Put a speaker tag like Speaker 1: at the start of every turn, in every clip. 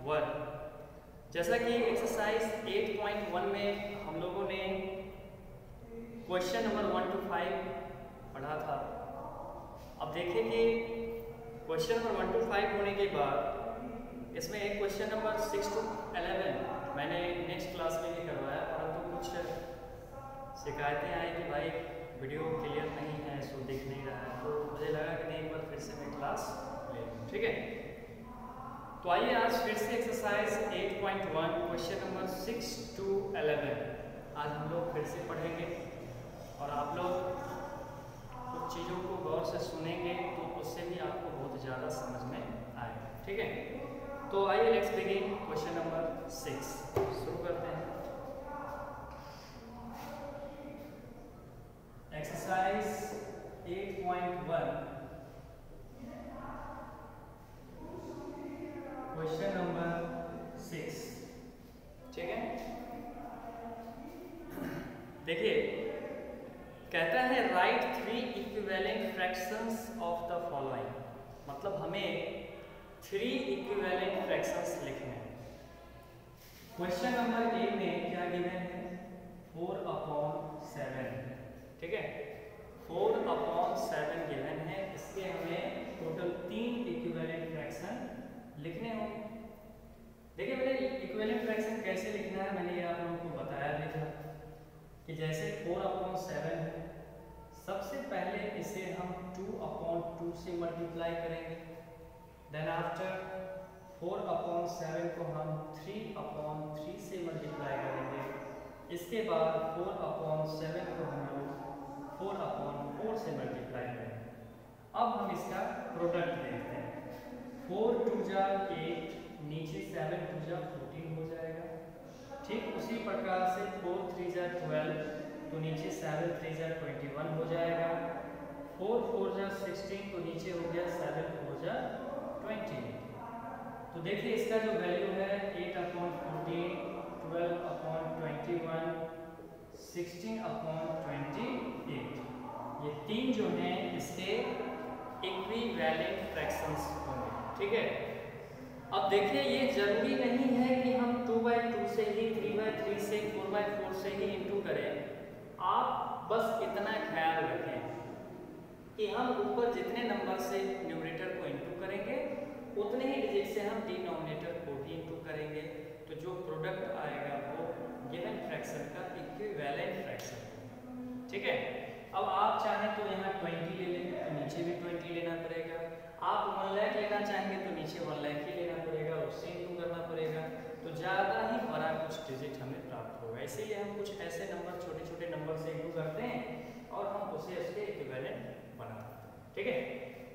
Speaker 1: 1। जैसा कि एक्सरसाइज 8.1 में हम लोगों ने क्वेश्चन नंबर 1 to 5 पढ़ा था। अब देखिए कि क्वेश्चन नंबर 1 to 5 होने के बाद इसमें एक क्वेश्चन नंबर 6 to 11 मैंने नेक्स्ट क्लास में भी करवाया, परंतु कुछ शिकायतें आई कि भाई वीडियो क्लियर नहीं है, सो दिख नहीं रहा है, तो मुझे लगा कि नहीं, एक बार फिर से मैं क्लास ले लूँ। ठीक है, तो आइए आज फिर से एक्सरसाइज 8.1 क्वेश्चन नंबर 6 to 11 आज हम लोग फिर से पढ़ेंगे और आप लोग कुछ चीज़ों को गौर से सुनेंगे तो उससे भी आपको बहुत ज़्यादा समझ में आएगा। ठीक है, तो आइए लेट्स बिगिन क्वेश्चन नंबर 6, शुरू करते हैं। Exercise 8.1 question number 6। ठीक है, देखिए कहता है right 3 equivalent fractions of the following, मतलब हमें 3 इक्विवेलेंट फ्रैक्शंस लिखने हैं। क्वेश्चन नंबर 1 में क्या गिवन है, 4/7। ठीक है, 4/7 गिवन है, इसके हमें टोटल 3 इक्विवेलेंट फ्रैक्शन लिखने होंगे। देखिए मैंने इक्विवेलेंट फ्रैक्शन कैसे लिखना है मैंने ये आप लोगों को बताया भी था कि जैसे 4/7 है, सबसे पहले इसे हम 2/2 से मल्टीप्लाई करेंगे, देन आफ्टर 4/7 को हम 3/3 से मल्टीप्लाई करेंगे, इसके बाद 4/7 को हम लोग 4/4 से मल्टीप्लाई करेंगे। अब हम इसका प्रोडक्ट देखते हैं। 4 2 जा 8, नीचे 7 2 जा 14 हो जाएगा। ठीक उसी प्रकार से 4 3 जा 12, तो नीचे 7 3 जा 21 हो जाएगा। 4 4 जा 16, तो नीचे हो गया 7 4 जा 20। तो देखिए इसका जो वैल्यू है 8/14, 12/21, 16/28, ये तीन जो हैं इसके इक्विवेलेंट फ्रैक्शंस होंगे। ठीक है, अब देखिए ये जरूरी नहीं है कि हम 2/2 से ही, 3/3 से, 4/4 से ही इंटू करें। आप बस इतना ख्याल रखें कि हम ऊपर जितने नंबर से न्यूमरेटर को इंटू करेंगे उतने ही डिजिट से हम डिनोमिनेटर को भी इंटू करेंगे, तो जो प्रोडक्ट आएगा वो गिवन फ्रैक्शन का इक्विवेलेंट फ्रैक्शन। ठीक है, अब आप चाहें तो यहाँ 20 ले लें, तो नीचे भी 20 लेना पड़ेगा। आप 1 लाख लेना चाहेंगे तो नीचे 1 लाख ही लेना पड़ेगा, उससे इंटू करना पड़ेगा, तो ज़्यादा ही बड़ा कुछ डिजिट हमें प्राप्त होगा। इसीलिए हम कुछ ऐसे नंबर, छोटे छोटे नंबर से इंटू करते हैं और हम उसे उसके इक्विवेलेंट बनाते हैं। ठीक है,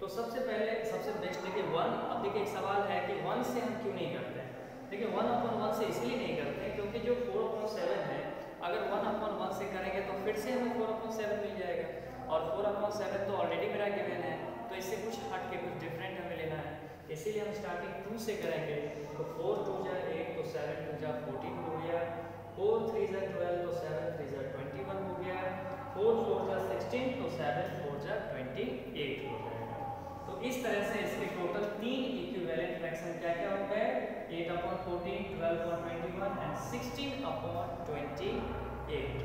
Speaker 1: तो सबसे पहले सबसे बेस्ट देखिए 1। अब देखिए एक सवाल है कि 1 से हम क्यों नहीं करते हैं। देखिए 1/1 से इसलिए नहीं करते हैं क्योंकि जो 4/7 है, अगर 1/1 से करेंगे तो फिर से हमें 4/7 मिल जाएगा, और 4/7 तो ऑलरेडी मेरा गिवन है, तो इससे कुछ हट के कुछ डिफरेंट हमें लेना है, इसीलिए हम स्टार्टिंग 2 से करेंगे। तो 4 2 जा 8, तो 7 2 जा 14 हो गया, 4 3 जा 12, तो 7 3 जा 21 हो गया, 4 4 जा 16, तो 7 4 जा 28 हो जाएगा। तो इस तरह से इसके टोटल 3 इक्विवेलेंट फ्रैक्शन क्या क्या हो गए, 8/14, 12/21 एंड 16/28।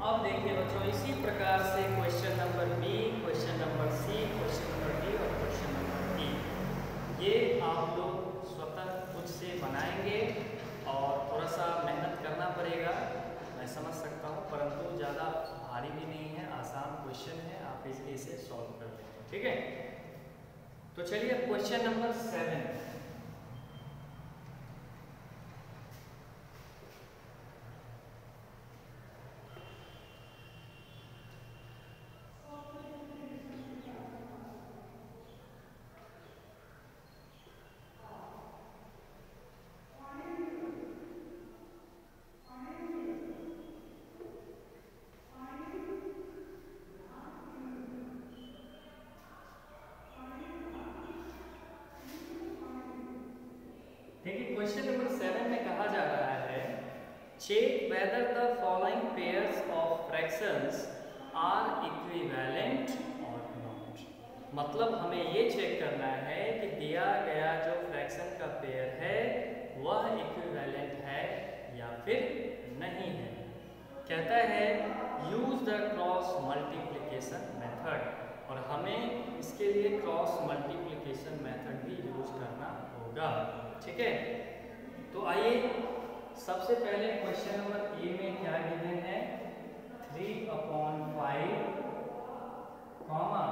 Speaker 1: अब देखिए बच्चों इसी प्रकार से question number B, question number C, question number D और क्वेश्चन नंबर ई, ये आप लोग स्वतः खुद से बनाएंगे और थोड़ा सा मेहनत करना पड़ेगा, मैं समझ सकता हूँ, परंतु ज़्यादा भारी भी नहीं है, आसान क्वेश्चन है, आप इजीली इसे सॉल्व कर लेंगे। ठीक है, तो चलिए अब क्वेश्चन नंबर 7। देखिए क्वेश्चन नंबर 7 में कहा जा रहा है check whether the following pairs of fractions are equivalent और नॉट। मतलब हमें ये चेक करना है कि दिया गया जो फ्रैक्शन का पेयर है लिखा है use the cross multiplication method और हमें इसके लिए क्रॉस मल्टीप्लिकेशन मेथड भी यूज करना होगा। ठीक है, तो आइए सबसे पहले क्वेश्चन नंबर ए में क्या गिवन है 3/5 कॉमा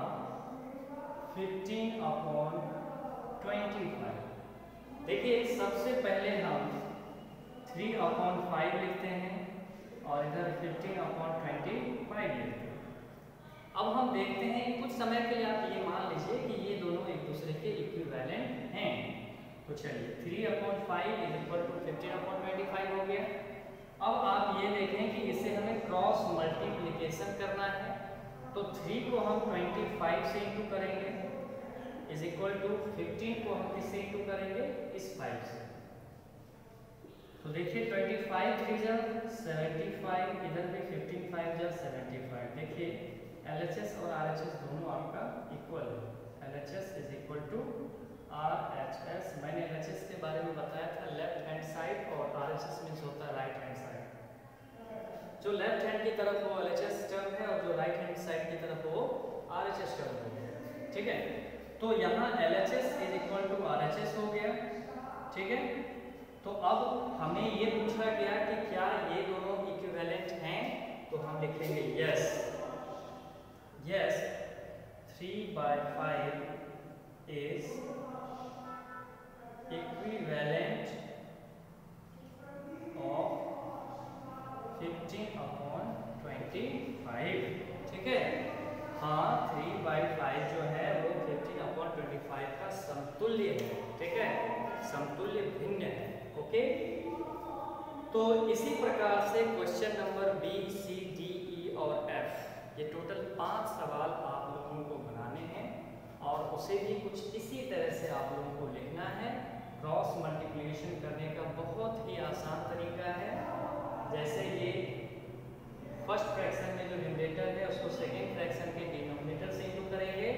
Speaker 1: 15/25। देखिए सबसे पहले हम 3/5 लिखते हैं और इधर 15/25 लिखते हैं। अब हम देखते हैं कुछ समय के लिए आप ये मान लीजिए कि ये दोनों एक दूसरे के इक्विवेलेंट हैं। तो चलिए 3/5 = 15/25 हो गया। अब आप ये देखें कि इसे हमें क्रॉस मल्टीप्लिकेशन करना है, तो 3 को हम 25 से इंटू करेंगे इज इक्वल टू 15 को हम किससे इंटू करेंगे इस 5 से। तो देखिए 25 3 जा 75, इधर भी 15 5 जा 75। देखिए LHS और RHS दोनों आपका इक्वल है। LHS is equal to RHS। मैंने LHS के बारे में बताया था लेफ्ट हैंड साइड और RHS मीन्स होता है राइट हैंड साइड। जो लेफ्ट हैंड की तरफ वो LHS टर्म है और जो राइट हैंड साइड की तरफ वो RHS टर्म है। ठीक है, तो यहाँ LHS is equal to RHS हो गया। ठीक है, तो अब हमें ये पूछा गया कि क्या ये दोनों इक्विवेलेंट हैं, तो हम लिखेंगे यस 3/5 is equivalent of 15/25। ठीक है, हाँ 3/5 जो है वो 15/25 का समतुल्य है। ठीक है, समतुल्य भिन्न है। ओके, तो इसी प्रकार से question number B, C, D, E और F ये टोटल 5 सवाल आप लोगों को बनाने हैं और उसे भी कुछ इसी तरह से आप लोगों को लिखना है। क्रॉस मल्टीप्लिकेशन करने का बहुत ही आसान तरीका है। जैसे ये फर्स्ट फ्रैक्शन में जो न्यूमरेटर है उसको सेकेंड फ्रैक्शन के डिनोमिनेटर से इंटू करेंगे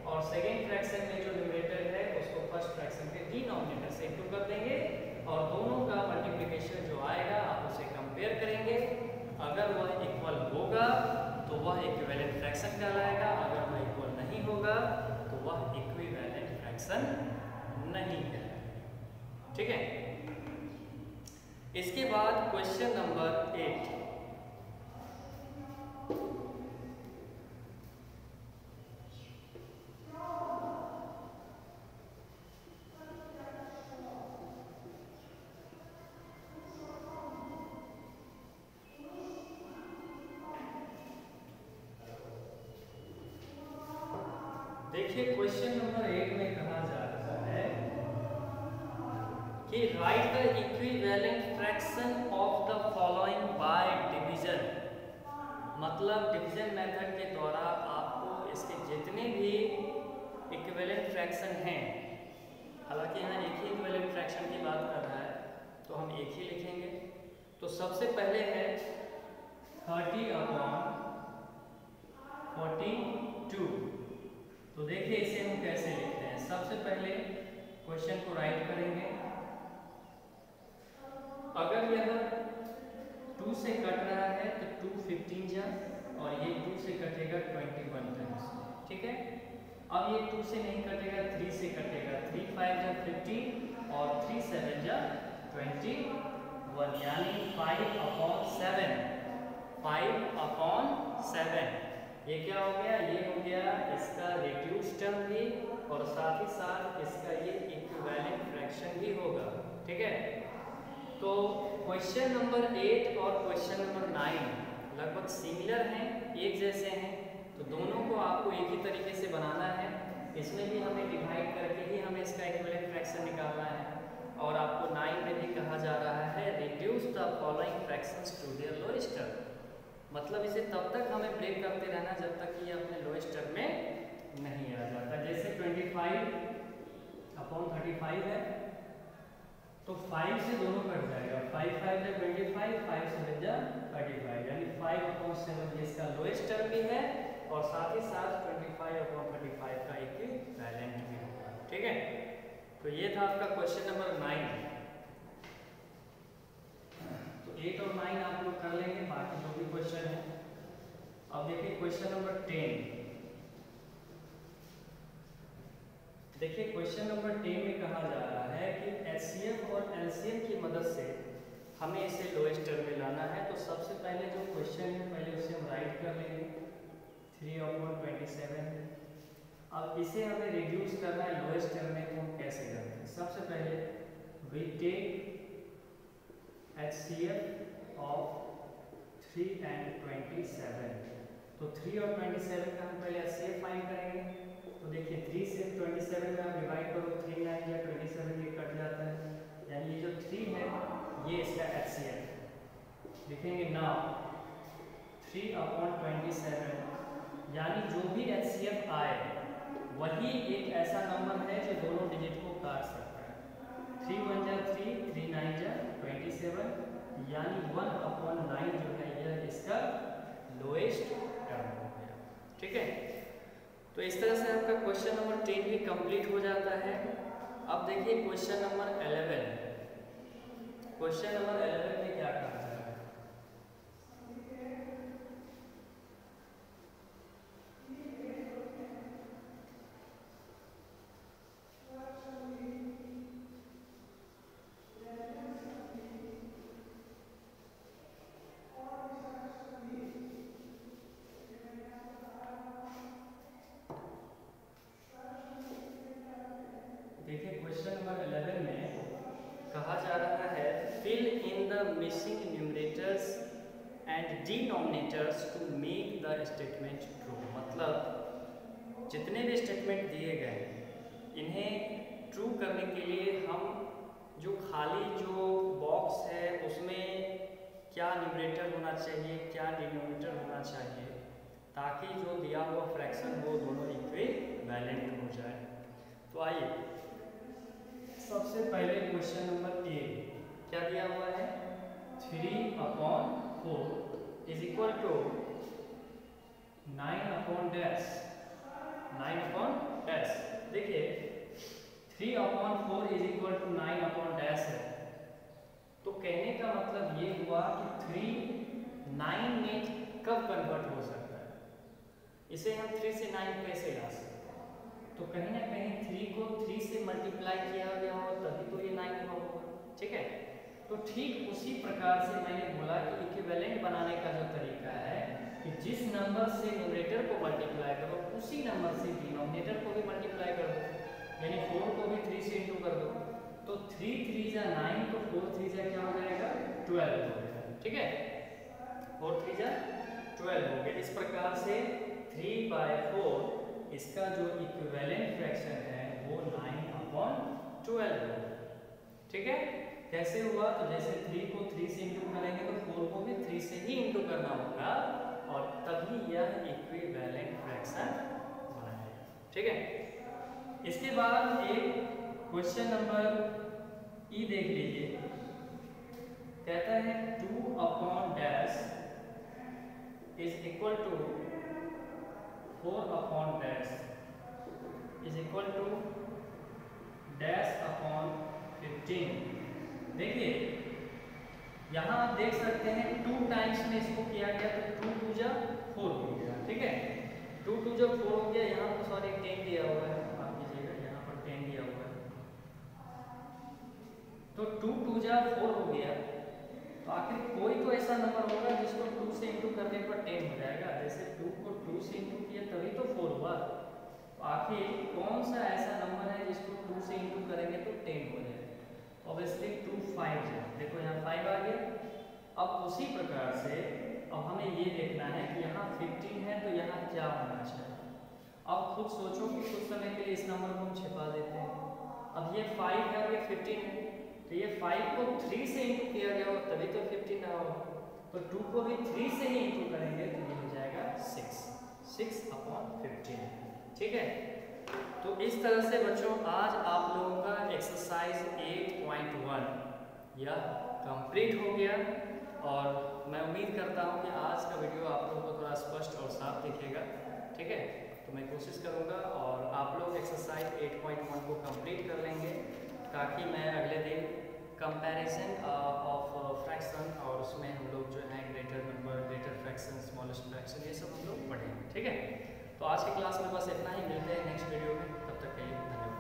Speaker 1: और सेकेंड फ्रैक्शन में जो न्यूमरेटर है उसको फर्स्ट फ्रैक्शन के डिनोमिनेटर से इंटू कर देंगे और दोनों का मल्टीप्लिकेशन जो आएगा आप उसे कंपेयर करेंगे। अगर वह इक्वल होगा तो वह इक्विवेलेंट फ्रैक्शन कहलाएगा, अगर वह इक्वल नहीं होगा तो वह इक्विवेलेंट फ्रैक्शन नहीं कहलाएगा। ठीक है, इसके बाद क्वेश्चन नंबर 8। देखिए क्वेश्चन नंबर 8 में कहा जा रहा है कि right the equivalent fraction of the following by division. मतलब डिवीजन मेथड के द्वारा आपको इसके जितने भी इक्विवेलेंट फ्रैक्शन हैं, हालांकि यहाँ एक ही इक्विवेलेंट फ्रैक्शन की बात कर रहा है तो हम एक ही लिखेंगे। तो सबसे पहले है 30/42। तो देखिए इसे हम कैसे लिखते हैं। सबसे पहले क्वेश्चन को राइट करेंगे। अगर यह 2 से कट रहा है तो 2 15 जा और ये 2 से कटेगा 21 टाइम्स। ठीक है, अब ये 2 से नहीं कटेगा 3 से कटेगा, 3 5 जा 15 और 3 7 जा 21 यानी 5/7। 5/7 ये क्या हो गया, ये हो गया इसका रिड्यूस टर्म भी और साथ ही साथ इसका ये इक्विवेलेंट फ्रैक्शन भी होगा। ठीक है, तो क्वेश्चन नंबर 8 और क्वेश्चन नंबर 9 लगभग सिमिलर हैं, एक जैसे हैं, तो दोनों को आपको एक ही तरीके से बनाना है। इसमें भी हमें डिवाइड करके ही हमें इसका इक्विवेलेंट फ्रैक्शन निकालना है। और आपको 9 में भी कहा जा रहा है reduce the following fractions to their lowest term. मतलब इसे तब तक हमें ब्रेक करते रहना जब तक कि ये अपने लोएस्ट टर्म में नहीं आ जाता। जैसे 25/35 है तो 5 से दोनों कट जाएगा, 5 5 जा 25, 5 7 जा 35 यानी 5/7 ये इसका लोएस्ट टर्म भी है और साथ ही साथ 25/35 का इक्विवेलेंट भी होगा। ठीक है, तो ये था आपका क्वेश्चन नंबर 9। तो 8 और 9 आप लोग कर लेंगे, बाकी जो भी क्वेश्चन है। अब देखिए क्वेश्चन नंबर 10। देखिए क्वेश्चन नंबर 10 में कहा जा रहा है कि एचसीएफ और एलसीएम की मदद से हमें इसे लोएस्ट टर्म में लाना है। तो सबसे पहले जो क्वेश्चन है पहले उसे हम राइट कर लेंगे, 3/27। अब इसे हमें रिड्यूस करना है लोएस्ट टर्म में, तो हम कैसे करते हैं? सबसे पहले we take HCF of 3 and 27। तो 3 और 27 का हम पहले HCF फाइंड करेंगे। तो देखिए 3 से 27 में आप डिवाइड करो, 3 9 या 27 ये कट जाता है, यानी ये जो 3 है ये इसका HCF है। लिखेंगे नाउ 3/27, यानी जो भी HCF आए वही एक ऐसा नंबर है जो दोनों डिजिट को काट सकता है। 3 1 जा 3, 3 9 जा 27, यानी 1/9 जो है यह इसका लोएस्ट टर्म हो गया। ठीक है, तो इस तरह से आपका क्वेश्चन नंबर 10 भी कंप्लीट हो जाता है। अब देखिए क्वेश्चन नंबर 11। क्वेश्चन नंबर 11 में क्या कहा जा रहा है? देखिए क्वेश्चन नंबर 11 में कहा जा रहा है fill in the missing numerators and denominators to make the statement true. मतलब जितने भी स्टेटमेंट दिए गए इन्हें ट्रू करने के लिए हम जो खाली जो बॉक्स है उसमें क्या न्यूमरेटर होना चाहिए, क्या डिनोमिनेटर होना चाहिए, ताकि जो दिया हुआ फ्रैक्शन वो दोनों इक्विवेलेंट हो जाए। तो आइए सबसे पहले क्वेश्चन नंबर ए क्या दिया हुआ है? 3/4 इज इक्वल टू 9/डैश। देखिए 3/4 इज इक्वल टू 9/डैश है, तो कहने का मतलब ये हुआ कि 3 9 में कब कन्वर्ट हो सकता है? इसे हम 3 से 9 कैसे ला सकते हैं? तो कहीं ना कहीं 3 को 3 से मल्टीप्लाई किया गया हो तभी तो ये 9 हुआ होगा। ठीक है, तो ठीक उसी प्रकार से मैंने बोला कि इक्विवेलेंट बनाने का जो तरीका है कि जिस नंबर से न्यूमरेटर को मल्टीप्लाई करो उसी नंबर से डिनोमिनेटर को भी मल्टीप्लाई कर दो, यानी 4 को भी 3 से इंटू कर दो। तो 3 3 जा 9, तो 4 3 जा क्या हो जाएगा? 12 हो जाएगा। ठीक है, 4 3 जा 12 हो गया। इस प्रकार से 3/4 इसका जो इक्विवेलेंट फ्रैक्शन है वो 9/12 होगा। ठीक है, कैसे हुआ? तो जैसे 3 को 3 से इंटू करेंगे तो 4 को भी 3 से ही इंटू करना होगा और तभी यह इक्विवेलेंट फ्रैक्शन बनाएगा। ठीक है, इसके बाद एक क्वेश्चन नंबर ई देख लीजिए, कहता है 2/डैश इज इक्वल टू 4/डैश इज इक्वल टू -15। देखिए यहाँ आप देख सकते हैं 2 टाइम्स में इसको किया गया तो 2 2 जा 4 हो गया। ठीक है, 2 2 जब 4 हो गया, यहाँ पर सॉरी 10 दिया हुआ है, माफ कीजिएगा, यहाँ पर 10 दिया हुआ है, तो 2 2 जा 4 हो गया। तो आखिर कोई तो ऐसा नंबर होगा जिसको 2 से इंटू करने पर 10 हो जाएगा। जैसे 2 को 2 से इंटू किया तभी तो 4 हुआ, तो आखिर कौन सा ऐसा नंबर है जिसको 2 से इंटू करेंगे तो 10 हो जाएगा? ऑब्वियसली 2 5 है, देखो यहाँ 5 आ गया। अब उसी प्रकार से अब हमें ये देखना है कि यहाँ 15 है तो यहाँ क्या होना चाहिए। अब खुद सोचो कि कुछ समय के लिए इस नंबर को हम छिपा देते हैं। अब ये 5 है और ये 15 है, तो ये 5 को 3 से इंटू किया गया हो तभी तो 15 रहा होगा, तो 2 को भी 3 से ही इंटू करेंगे तो ये हो जाएगा 6/15। ठीक है, तो इस तरह से बच्चों आज आप लोगों का एक्सरसाइज 8.1 यह कंप्लीट हो गया और मैं उम्मीद करता हूँ कि आज का वीडियो आप लोगों को थोड़ा स्पष्ट और साफ दिखेगा। ठीक है, तो मैं कोशिश करूँगा और आप लोग एक्सरसाइज 8.1 को कंप्लीट कर लेंगे ताकि मैं अगले दिन कंपैरिजन ऑफ फ्रैक्शन, और उसमें हम लोग जो है greater number, greater fraction, smallest fraction, ये सब हम लोग पढ़ेंगे। ठीक है, तो आज की क्लास में बस इतना ही, मिलते हैं नेक्स्ट वीडियो में, तब तक के लिए धन्यवाद।